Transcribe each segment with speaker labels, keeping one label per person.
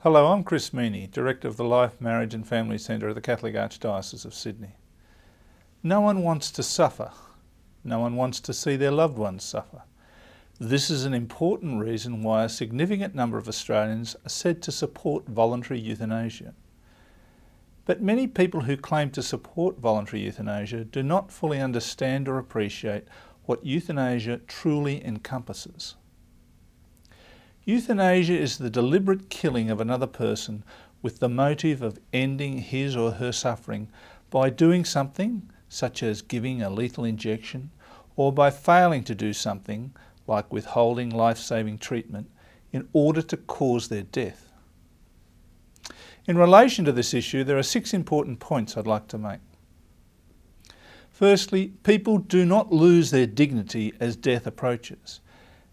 Speaker 1: Hello, I'm Chris Meney, Director of the Life, Marriage and Family Centre of the Catholic Archdiocese of Sydney. No one wants to suffer. No one wants to see their loved ones suffer. This is an important reason why a significant number of Australians are said to support voluntary euthanasia. But many people who claim to support voluntary euthanasia do not fully understand or appreciate what euthanasia truly encompasses. Euthanasia is the deliberate killing of another person with the motive of ending his or her suffering by doing something, such as giving a lethal injection, or by failing to do something, like withholding life-saving treatment, in order to cause their death. In relation to this issue, there are 6 important points I'd like to make. Firstly, people do not lose their dignity as death approaches.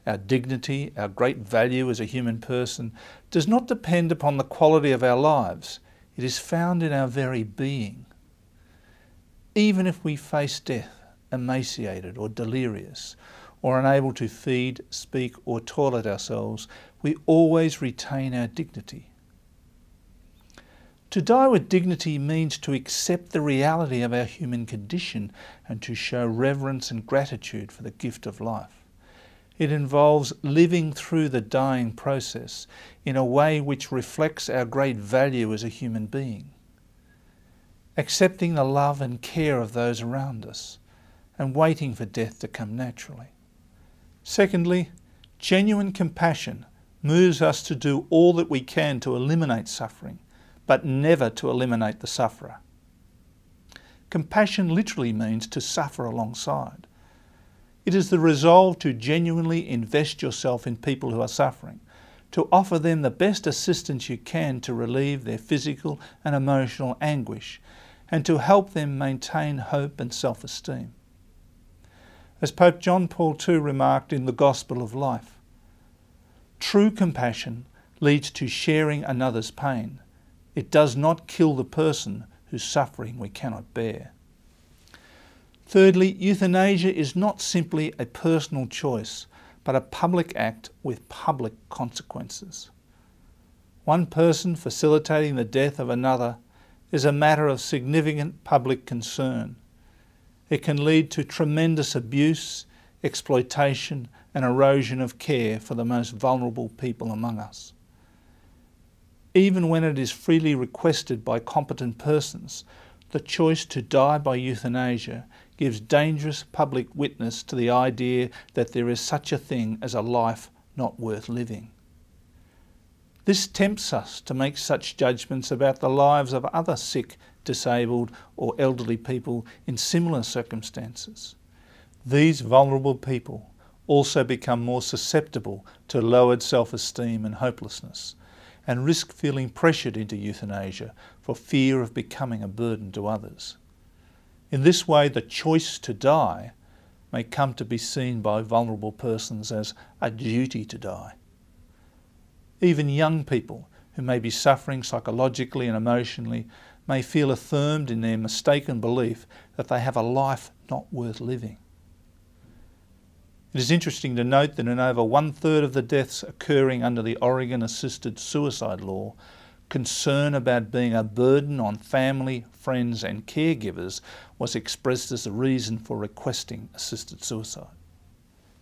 Speaker 1: Our dignity, our great value as a human person, does not depend upon the quality of our lives. It is found in our very being. Even if we face death, emaciated or delirious, or unable to feed, speak or toilet ourselves, we always retain our dignity. To die with dignity means to accept the reality of our human condition and to show reverence and gratitude for the gift of life. It involves living through the dying process in a way which reflects our great value as a human being, accepting the love and care of those around us, and waiting for death to come naturally. Secondly, genuine compassion moves us to do all that we can to eliminate suffering, but never to eliminate the sufferer. Compassion literally means to suffer alongside. It is the resolve to genuinely invest yourself in people who are suffering, to offer them the best assistance you can to relieve their physical and emotional anguish, and to help them maintain hope and self-esteem. As Pope John Paul II remarked in the Gospel of Life, true compassion leads to sharing another's pain. It does not kill the person whose suffering we cannot bear. Thirdly, euthanasia is not simply a personal choice, but a public act with public consequences. One person facilitating the death of another is a matter of significant public concern. It can lead to tremendous abuse, exploitation, and erosion of care for the most vulnerable people among us. Even when it is freely requested by competent persons, the choice to die by euthanasia gives dangerous public witness to the idea that there is such a thing as a life not worth living. This tempts us to make such judgments about the lives of other sick, disabled or elderly people in similar circumstances. These vulnerable people also become more susceptible to lowered self-esteem and hopelessness, and risk feeling pressured into euthanasia for fear of becoming a burden to others. In this way, the choice to die may come to be seen by vulnerable persons as a duty to die. Even young people who may be suffering psychologically and emotionally may feel affirmed in their mistaken belief that they have a life not worth living. It is interesting to note that in over 1/3 of the deaths occurring under the Oregon assisted suicide law, concern about being a burden on family, friends and caregivers was expressed as a reason for requesting assisted suicide.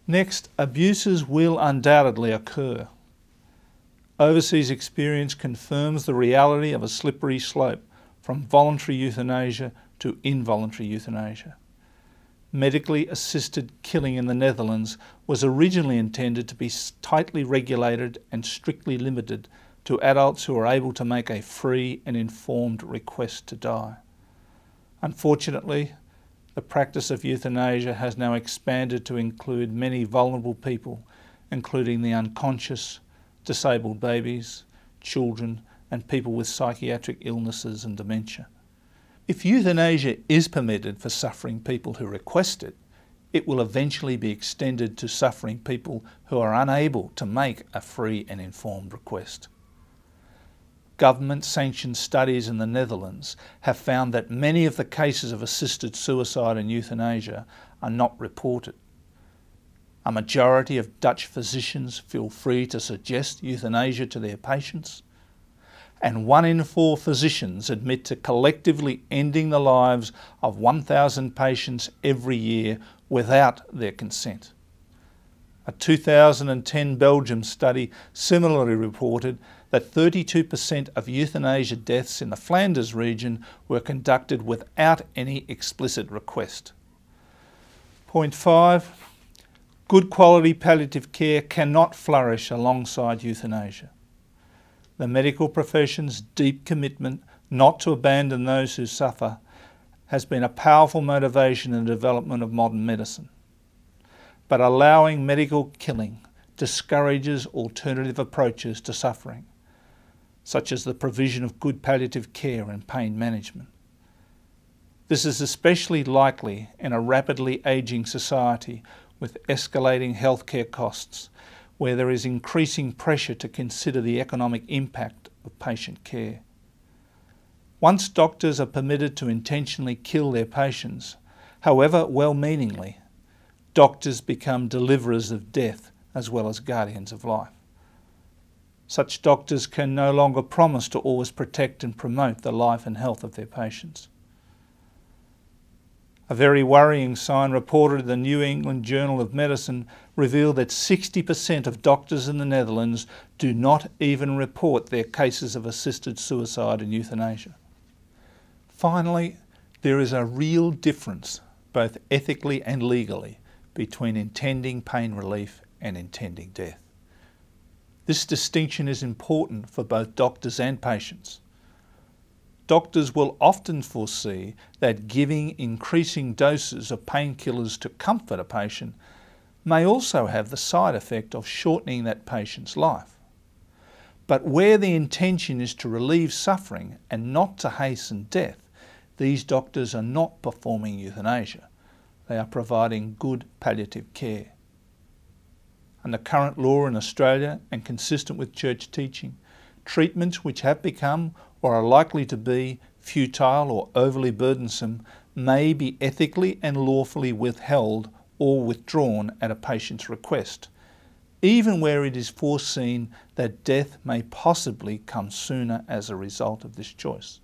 Speaker 1: Next, abuses will undoubtedly occur. Overseas experience confirms the reality of a slippery slope from voluntary euthanasia to involuntary euthanasia. Medically assisted killing in the Netherlands was originally intended to be tightly regulated and strictly limited to adults who are able to make a free and informed request to die. Unfortunately, the practice of euthanasia has now expanded to include many vulnerable people, including the unconscious, disabled babies, children, and people with psychiatric illnesses and dementia. If euthanasia is permitted for suffering people who request it, it will eventually be extended to suffering people who are unable to make a free and informed request. Government-sanctioned studies in the Netherlands have found that many of the cases of assisted suicide and euthanasia are not reported. A majority of Dutch physicians feel free to suggest euthanasia to their patients. and 1 in 4 physicians admit to collectively ending the lives of 1,000 patients every year without their consent. A 2010 Belgium study similarly reported that 32% of euthanasia deaths in the Flanders region were conducted without any explicit request. Point 5. Good quality palliative care cannot flourish alongside euthanasia. The medical profession's deep commitment not to abandon those who suffer has been a powerful motivation in the development of modern medicine. But allowing medical killing discourages alternative approaches to suffering, such as the provision of good palliative care and pain management. This is especially likely in a rapidly ageing society with escalating healthcare costs, where there is increasing pressure to consider the economic impact of patient care. Once doctors are permitted to intentionally kill their patients, however well-meaningly, doctors become deliverers of death as well as guardians of life. Such doctors can no longer promise to always protect and promote the life and health of their patients. A very worrying sign reported in the New England Journal of Medicine revealed that 60% of doctors in the Netherlands do not even report their cases of assisted suicide and euthanasia. Finally, there is a real difference, both ethically and legally, between intending pain relief and intending death. This distinction is important for both doctors and patients. Doctors will often foresee that giving increasing doses of painkillers to comfort a patient may also have the side effect of shortening that patient's life. But where the intention is to relieve suffering and not to hasten death, these doctors are not performing euthanasia. They are providing good palliative care. Under current law in Australia and consistent with church teaching, treatments which have become or are likely to be futile or overly burdensome may be ethically and lawfully withheld or withdrawn at a patient's request, even where it is foreseen that death may possibly come sooner as a result of this choice.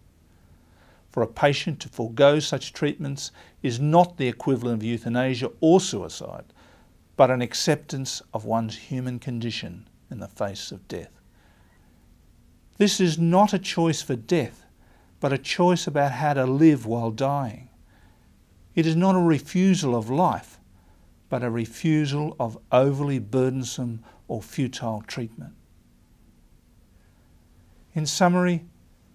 Speaker 1: For a patient to forego such treatments is not the equivalent of euthanasia or suicide, but an acceptance of one's human condition in the face of death. This is not a choice for death, but a choice about how to live while dying. It is not a refusal of life, but a refusal of overly burdensome or futile treatment. In summary,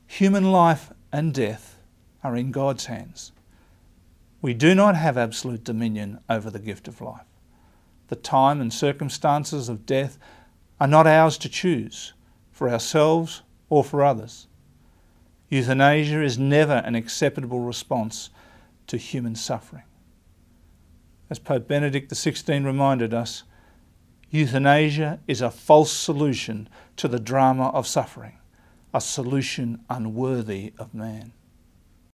Speaker 1: human life and death are in God's hands. We do not have absolute dominion over the gift of life. The time and circumstances of death are not ours to choose, for ourselves or for others. Euthanasia is never an acceptable response to human suffering. As Pope Benedict XVI reminded us, euthanasia is a false solution to the drama of suffering, a solution unworthy of man.